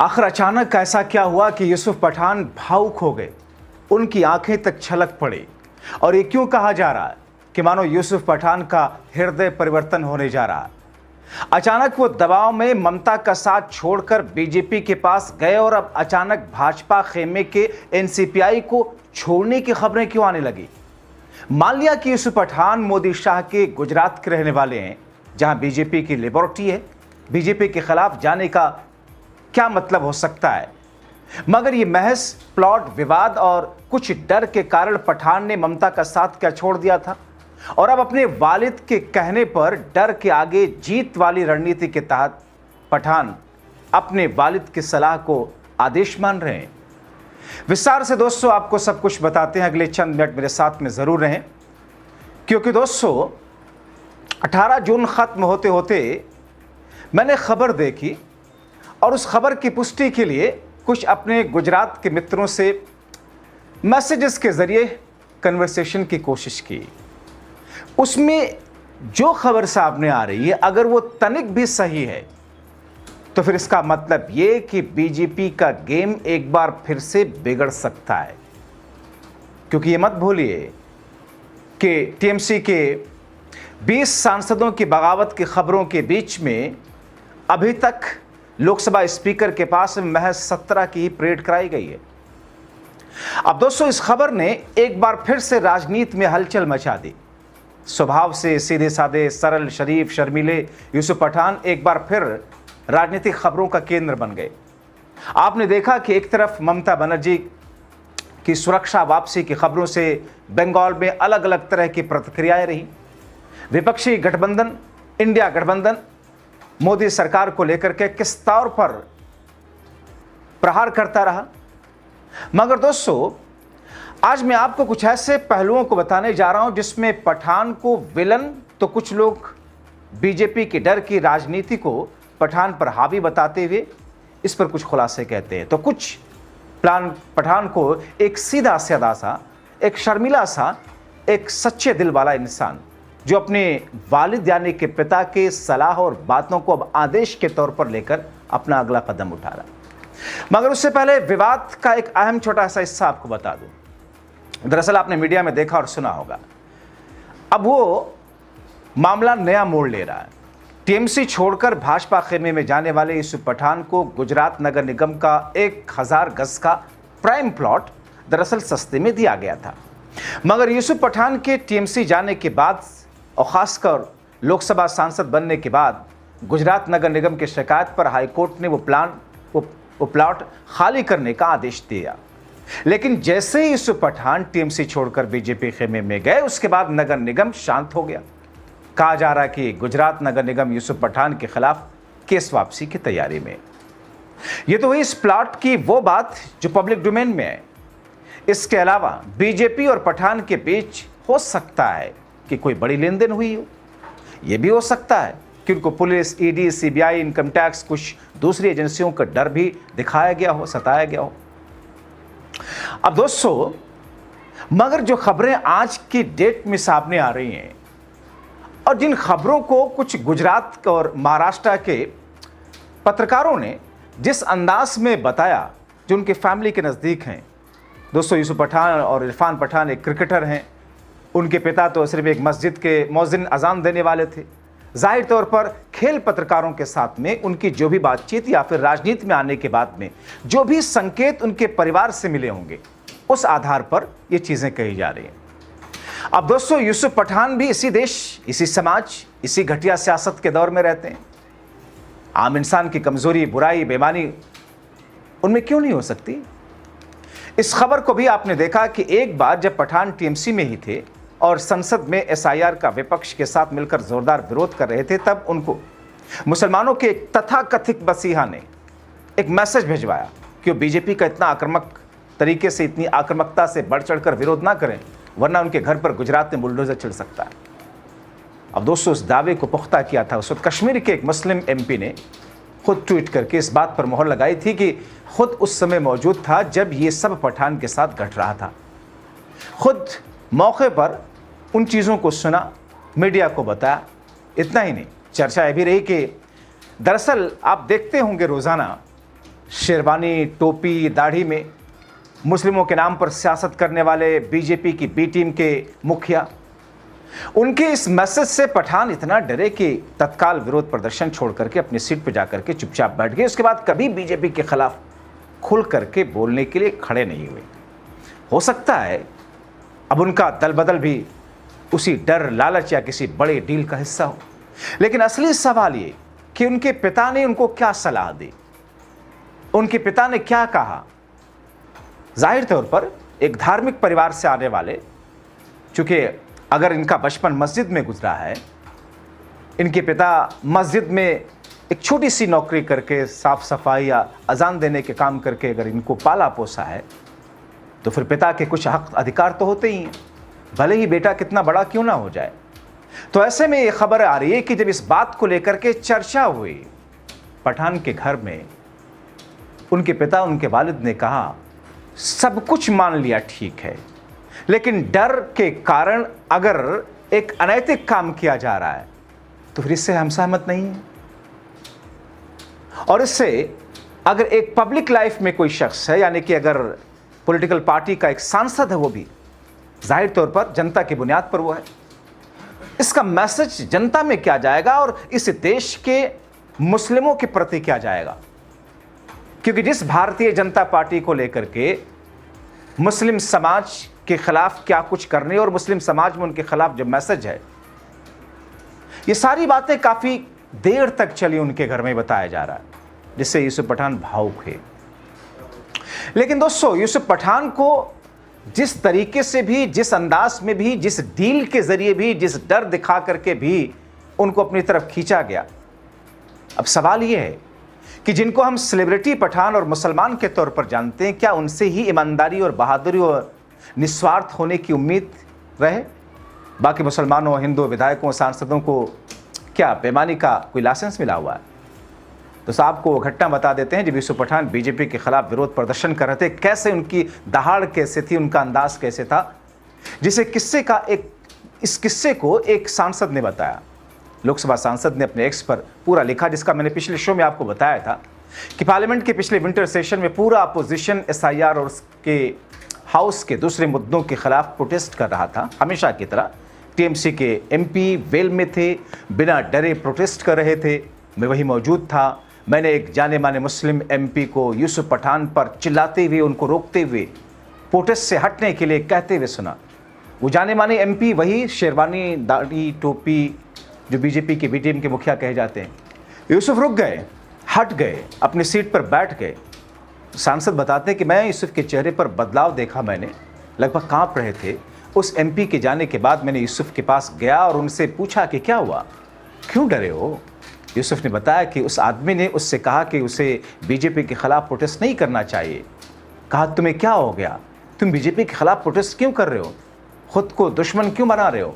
आखिर अचानक ऐसा क्या हुआ कि यूसुफ पठान भावुक हो गए, उनकी आंखें तक छलक पड़ी। और ये क्यों कहा जा रहा है कि मानो यूसुफ पठान का हृदय परिवर्तन होने जा रहा है। अचानक वो दबाव में ममता का साथ छोड़कर बीजेपी के पास गए और अब अचानक भाजपा खेमे के एनसीपीआई को छोड़ने की खबरें क्यों आने लगी। मान लिया कि यूसुफ पठान मोदी शाह के गुजरात के रहने वाले हैं, जहां बीजेपी की लेबोरेटरी है। बीजेपी के खिलाफ जाने का क्या मतलब हो सकता है, मगर ये महज प्लॉट विवाद और कुछ डर के कारण पठान ने ममता का साथ क्या छोड़ दिया था और अब अपने वालिद के कहने पर डर के आगे जीत वाली रणनीति के तहत पठान अपने वालिद की सलाह को आदेश मान रहे हैं। विस्तार से दोस्तों आपको सब कुछ बताते हैं, अगले चंद मिनट मेरे साथ में जरूर रहें, क्योंकि दोस्तों 18 जून खत्म होते होते मैंने खबर देखी और उस खबर की पुष्टि के लिए कुछ अपने गुजरात के मित्रों से मैसेजेस के जरिए कन्वर्सेशन की कोशिश की। उसमें जो खबर सामने आ रही है, अगर वो तनिक भी सही है तो फिर इसका मतलब ये कि बीजेपी का गेम एक बार फिर से बिगड़ सकता है। क्योंकि ये मत भूलिए कि टीएमसी के 20 सांसदों की बगावत की खबरों के बीच में अभी तक लोकसभा स्पीकर के पास महज 17 की परेड कराई गई है। अब दोस्तों इस खबर ने एक बार फिर से राजनीति में हलचल मचा दी। स्वभाव से सीधे साधे सरल शरीफ शर्मीले यूसुफ पठान एक बार फिर राजनीतिक खबरों का केंद्र बन गए। आपने देखा कि एक तरफ ममता बनर्जी की सुरक्षा वापसी की खबरों से बंगाल में अलग अलग तरह की प्रतिक्रियाएं रही। विपक्षी गठबंधन इंडिया गठबंधन मोदी सरकार को लेकर के किस तौर पर प्रहार करता रहा। मगर दोस्तों आज मैं आपको कुछ ऐसे पहलुओं को बताने जा रहा हूं जिसमें पठान को विलन तो कुछ लोग बीजेपी के डर की राजनीति को पठान पर हावी बताते हुए इस पर कुछ खुलासे कहते हैं, तो कुछ प्लान पठान को एक सीधा साधा सा, एक शर्मिला सा, एक सच्चे दिल वाला इंसान जो अपने वालिद यानी के पिता के सलाह और बातों को अब आदेश के तौर पर लेकर अपना अगला कदम उठा रहा। मगर उससे पहले विवाद का एक अहम छोटा सा हिस्सा आपको बता दूं। दरअसल आपने मीडिया में देखा और सुना होगा, अब वो मामला नया मोड़ ले रहा है। टीएमसी छोड़कर भाजपा खेमे में जाने वाले यूसुफ पठान को गुजरात नगर निगम का 1000 गज का प्राइम प्लॉट दरअसल सस्ते में दिया गया था। मगर यूसुफ पठान के टीएमसी जाने के बाद और खासकर लोकसभा सांसद बनने के बाद गुजरात नगर निगम की शिकायत पर हाईकोर्ट ने वो प्लॉट खाली करने का आदेश दिया। लेकिन जैसे ही यूसुफ पठान टीएमसी छोड़कर बीजेपी खेमे में गए, उसके बाद नगर निगम शांत हो गया। कहा जा रहा है कि गुजरात नगर निगम यूसुफ पठान के खिलाफ केस वापसी की तैयारी में। यह तो हुई इस प्लॉट की वो बात जो पब्लिक डोमेन में है। इसके अलावा बीजेपी और पठान के बीच हो सकता है कि कोई बड़ी लेन देन हुई हो। यह भी हो सकता है कि उनको police, ED, CBI, income tax, कुछ दूसरी एजेंसियों का डर भी दिखाया गया हो, सताया गया हो। अब दोस्तों मगर जो खबरें आज की डेट में सामने आ रही हैं और जिन खबरों को कुछ गुजरात और महाराष्ट्र के पत्रकारों ने जिस अंदाज में बताया, जो उनके फैमिली के नज़दीक हैं। दोस्तों यूसुफ पठान और इरफान पठान एक क्रिकेटर हैं। उनके पिता तो सिर्फ एक मस्जिद के मौज़िन अजान देने वाले थे। जाहिर तौर पर खेल पत्रकारों के साथ में उनकी जो भी बातचीत या फिर राजनीति में आने के बाद में जो भी संकेत उनके परिवार से मिले होंगे, उस आधार पर ये चीज़ें कही जा रही हैं। अब दोस्तों यूसुफ पठान भी इसी देश, इसी समाज, इसी घटिया सियासत के दौर में रहते हैं। आम इंसान की कमज़ोरी, बुराई, बेईमानी उनमें क्यों नहीं हो सकती। इस खबर को भी आपने देखा कि एक बार जब पठान टीएमसी में ही थे और संसद में एसआईआर का विपक्ष के साथ मिलकर जोरदार विरोध कर रहे थे, तब उनको मुसलमानों के एक तथाकथित मसीहा ने एक मैसेज भिजवाया कि वो बीजेपी का इतना आक्रामक तरीके से, इतनी आक्रामकता से बढ़ चढ़कर विरोध ना करें, वरना उनके घर पर गुजरात में बुलडोजर चल सकता है। अब दोस्तों उस दावे को पुख्ता किया था उस वक्त कश्मीर के एक मुस्लिम एमपी ने खुद ट्वीट करके इस बात पर मोहर लगाई थी कि खुद उस समय मौजूद था जब ये सब पठान के साथ घट रहा था। खुद मौके पर उन चीज़ों को सुना, मीडिया को बताया। इतना ही नहीं, चर्चा यह भी रही कि दरअसल आप देखते होंगे रोज़ाना शेरवानी, टोपी, दाढ़ी में मुस्लिमों के नाम पर सियासत करने वाले बीजेपी की बी टीम के मुखिया, उनके इस मैसेज से पठान इतना डरे कि तत्काल विरोध प्रदर्शन छोड़ करके अपनी सीट पर जाकर के चुपचाप बैठ गए। उसके बाद कभी बीजेपी के खिलाफ खुल करके बोलने के लिए खड़े नहीं हुए। हो सकता है अब उनका दल बदल भी उसी डर, लालच या किसी बड़े डील का हिस्सा हो। लेकिन असली सवाल ये कि उनके पिता ने उनको क्या सलाह दी, उनके पिता ने क्या कहा। जाहिर तौर पर एक धार्मिक परिवार से आने वाले, चूंकि अगर इनका बचपन मस्जिद में गुजरा है, इनके पिता मस्जिद में एक छोटी सी नौकरी करके साफ सफाई या अजान देने के काम करके अगर इनको पाला पोसा है, तो फिर पिता के कुछ हक अधिकार तो होते ही हैं, भले ही बेटा कितना बड़ा क्यों ना हो जाए। तो ऐसे में ये खबर आ रही है कि जब इस बात को लेकर के चर्चा हुई पठान के घर में, उनके पिता, उनके वालिद ने कहा सब कुछ मान लिया ठीक है, लेकिन डर के कारण अगर एक अनैतिक काम किया जा रहा है तो फिर इससे हम सहमत नहीं हैं। और इससे अगर एक पब्लिक लाइफ में कोई शख्स है, यानी कि अगर पॉलिटिकल पार्टी का एक सांसद है, वो भी जाहिर तौर पर जनता की बुनियाद पर वो है, इसका मैसेज जनता में क्या जाएगा और इस देश के मुस्लिमों के प्रति क्या जाएगा। क्योंकि जिस भारतीय जनता पार्टी को लेकर के मुस्लिम समाज के खिलाफ क्या कुछ करने और मुस्लिम समाज में उनके खिलाफ जो मैसेज है, ये सारी बातें काफी देर तक चली उनके घर में बताया जा रहा है, जिससे यूसुफ पठान भावुक है। लेकिन दोस्तों, यूसुफ पठान को जिस तरीके से भी, जिस अंदाज में भी, जिस डील के जरिए भी, जिस डर दिखा करके भी उनको अपनी तरफ खींचा गया, अब सवाल यह है कि जिनको हम सेलिब्रिटी पठान और मुसलमान के तौर पर जानते हैं, क्या उनसे ही ईमानदारी और बहादुरी और निस्वार्थ होने की उम्मीद रहे? बाकी मुसलमानों, हिंदू विधायकों, सांसदों को क्या बेईमानी का कोई लाइसेंस मिला हुआ है? तो साहब को घटना बता देते हैं जब यूसुफ पठान बीजेपी के खिलाफ विरोध प्रदर्शन कर रहे थे, कैसे उनकी दहाड़ कैसे थी, उनका अंदाज कैसे था, जिसे इस किस्से को एक सांसद ने बताया। लोकसभा सांसद ने अपने एक्स पर पूरा लिखा, जिसका मैंने पिछले शो में आपको बताया था कि पार्लियामेंट के पिछले विंटर सेशन में पूरा अपोजिशन एसआईआर और उसके हाउस के दूसरे मुद्दों के खिलाफ प्रोटेस्ट कर रहा था। हमेशा की तरह टीएमसी के एमपी वेल में थे, बिना डरे प्रोटेस्ट कर रहे थे। मैं वही मौजूद था। मैंने एक जाने माने मुस्लिम एमपी को यूसुफ पठान पर चिल्लाते हुए, उनको रोकते हुए, प्रोटेस्ट से हटने के लिए कहते हुए सुना। वो जाने माने एमपी वही शेरवानी, दाढ़ी, टोपी, जो बीजेपी के बी टीम के मुखिया कहे जाते हैं। यूसुफ रुक गए, हट गए, अपनी सीट पर बैठ गए। सांसद बताते हैं कि मैं यूसुफ के चेहरे पर बदलाव देखा, मैंने लगभग कांप रहे थे। उस एमपी के जाने के बाद मैंने यूसुफ के पास गया और उनसे पूछा कि क्या हुआ, क्यों डरे हो? यूसुफ ने बताया कि उस आदमी ने उससे कहा कि उसे बीजेपी के खिलाफ प्रोटेस्ट नहीं करना चाहिए। कहा तुम्हें क्या हो गया, तुम बीजेपी के खिलाफ प्रोटेस्ट क्यों कर रहे हो, खुद को दुश्मन क्यों बना रहे हो,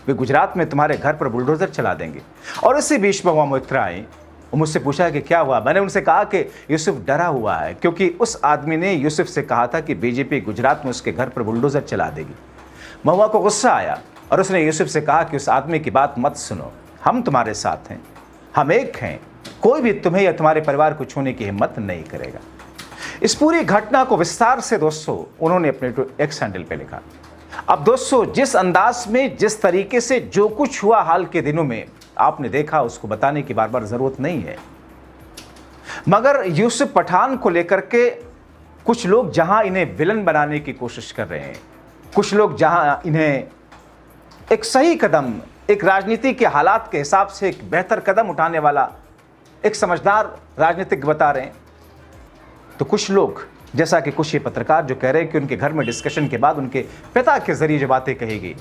वे गुजरात में तुम्हारे घर पर बुलडोजर चला देंगे। और इसी बीच में वहाँ मित्र आए, मुझसे पूछा कि क्या हुआ। मैंने उनसे कहा कि यूसुफ डरा हुआ है, क्योंकि उस आदमी ने यूसुफ से कहा था कि बीजेपी गुजरात में उसके घर पर बुलडोजर चला देगी। महुआ को गुस्सा आया और उसने यूसुफ से कहा कि उस आदमी की बात मत सुनो, हम तुम्हारे साथ हैं, हम एक हैं, कोई भी तुम्हें या तुम्हारे परिवार को छूने की हिम्मत नहीं करेगा। इस पूरी घटना को विस्तार से दोस्तों उन्होंने अपने एक्स हैंडल पे लिखा। अब दोस्तों, जिस अंदाज में, जिस तरीके से जो कुछ हुआ हाल के दिनों में आपने देखा, उसको बताने की बार बार जरूरत नहीं है। मगर यूसुफ पठान को लेकर के कुछ लोग जहां इन्हें विलन बनाने की कोशिश कर रहे हैं, कुछ लोग जहां इन्हें एक सही कदम, एक राजनीति के हालात के हिसाब से एक बेहतर कदम उठाने वाला एक समझदार राजनीतिक बता रहे हैं, तो कुछ लोग, जैसा कि कुछ ये पत्रकार जो कह रहे हैं कि उनके घर में डिस्कशन के बाद उनके पिता के जरिए जो बातें कही गई,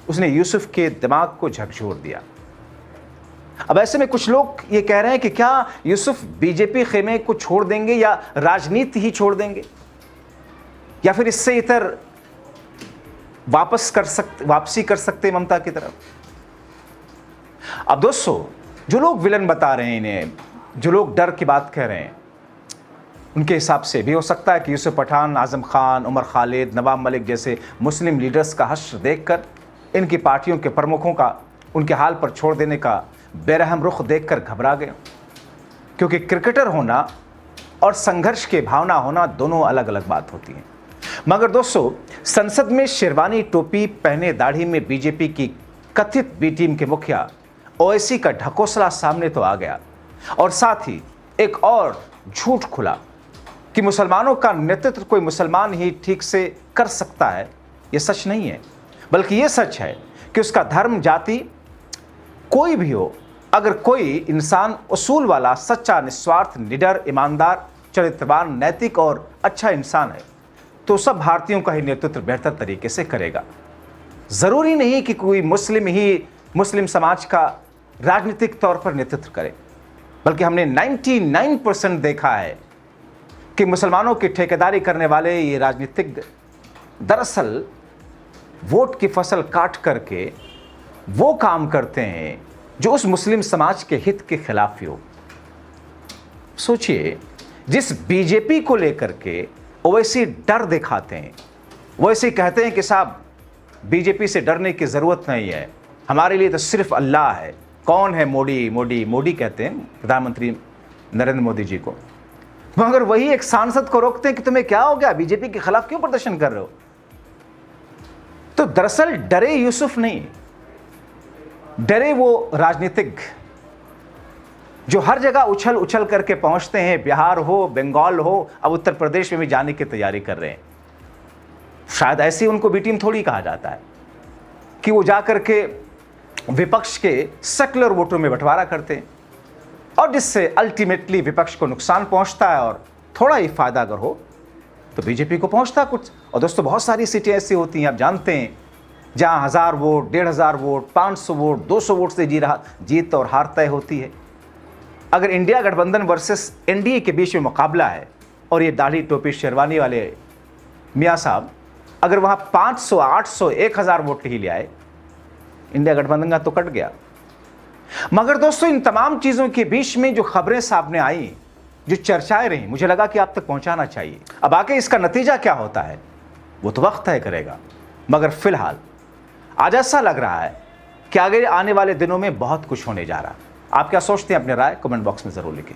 उसने यूसुफ के दिमाग को झकझोर दिया। अब ऐसे में कुछ लोग ये कह रहे हैं कि क्या यूसुफ बीजेपी खेमे को छोड़ देंगे या राजनीति ही छोड़ देंगे, या फिर इससे इतर वापसी कर सकते ममता की तरफ। अब दोस्तों, जो लोग विलन बता रहे हैं इन्हें, जो लोग डर की बात कह रहे हैं, उनके हिसाब से भी हो सकता है कि यूसुफ पठान, आजम खान, उमर खालिद, नवाब मलिक जैसे मुस्लिम लीडर्स का हश्र देखकर इनकी पार्टियों के प्रमुखों का उनके हाल पर छोड़ देने का बेरहम रुख देखकर घबरा गए। क्योंकि क्रिकेटर होना और संघर्ष की भावना होना दोनों अलग अलग बात होती है। मगर दोस्तों, संसद में शेरवानी टोपी पहने दाढ़ी में बीजेपी की कथित बी टीम के मुखिया ओवैसी का ढकोसला सामने तो आ गया, और साथ ही एक और झूठ खुला कि मुसलमानों का नेतृत्व कोई मुसलमान ही ठीक से कर सकता है। यह सच नहीं है, बल्कि यह सच है कि उसका धर्म, जाति कोई भी हो, अगर कोई इंसान उसूल वाला, सच्चा, निस्वार्थ, निडर, ईमानदार, चरित्रवान, नैतिक और अच्छा इंसान है, तो सब भारतीयों का ही नेतृत्व बेहतर तरीके से करेगा। जरूरी नहीं कि कोई मुस्लिम ही मुस्लिम समाज का राजनीतिक तौर पर नेतृत्व करे, बल्कि हमने 99% देखा है कि मुसलमानों की ठेकेदारी करने वाले ये राजनीतिक दरअसल वोट की फसल काट करके वो काम करते हैं जो उस मुस्लिम समाज के हित के खिलाफ हो। सोचिए, जिस बीजेपी को लेकर के ओवैसी डर दिखाते हैं, वैसे कहते हैं कि साहब बीजेपी से डरने की जरूरत नहीं है, हमारे लिए तो सिर्फ अल्लाह है। कौन है मोदी? मोदी कहते हैं प्रधानमंत्री नरेंद्र मोदी जी को। मगर वही एक सांसद को रोकते हैं कि तुम्हें क्या हो गया, बीजेपी के खिलाफ क्यों प्रदर्शन कर रहे हो? तो दरअसल डरे यूसुफ नहीं, डरे वो राजनीतिक जो हर जगह उछल उछल करके पहुंचते हैं। बिहार हो, बंगाल हो, अब उत्तर प्रदेश में भी जाने की तैयारी कर रहे हैं। शायद ऐसे उनको बी टीम थोड़ी कहा जाता है कि वो जाकर के विपक्ष के सेक्युलर वोटों में बंटवारा करते हैं, और जिससे अल्टीमेटली विपक्ष को नुकसान पहुंचता है, और थोड़ा ही फायदा अगर हो तो बीजेपी को पहुंचता कुछ। और दोस्तों, बहुत सारी सीटें ऐसी होती हैं, आप जानते हैं, जहां 1000 वोट, 1500 वोट, 500 वोट, 200 वोट से जीत और हार तय होती है। अगर इंडिया गठबंधन वर्सेस एनडीए के बीच में मुकाबला है, और ये दाढ़ी टोपी शेरवानी वाले मियाँ साहब अगर वहां 500, 800, 1000 वोट ही ले आए, इंडिया गठबंधन का तो कट गया। मगर दोस्तों, इन तमाम चीजों के बीच में जो खबरें सामने आई, जो चर्चाएं रही, मुझे लगा कि आप तक पहुंचाना चाहिए। अब आके इसका नतीजा क्या होता है वो तो वक्त तय करेगा, मगर फिलहाल आज ऐसा लग रहा है कि आगे आने वाले दिनों में बहुत कुछ होने जा रहा है। आप क्या सोचते हैं? अपने राय कमेंट बॉक्स में जरूर लिखें।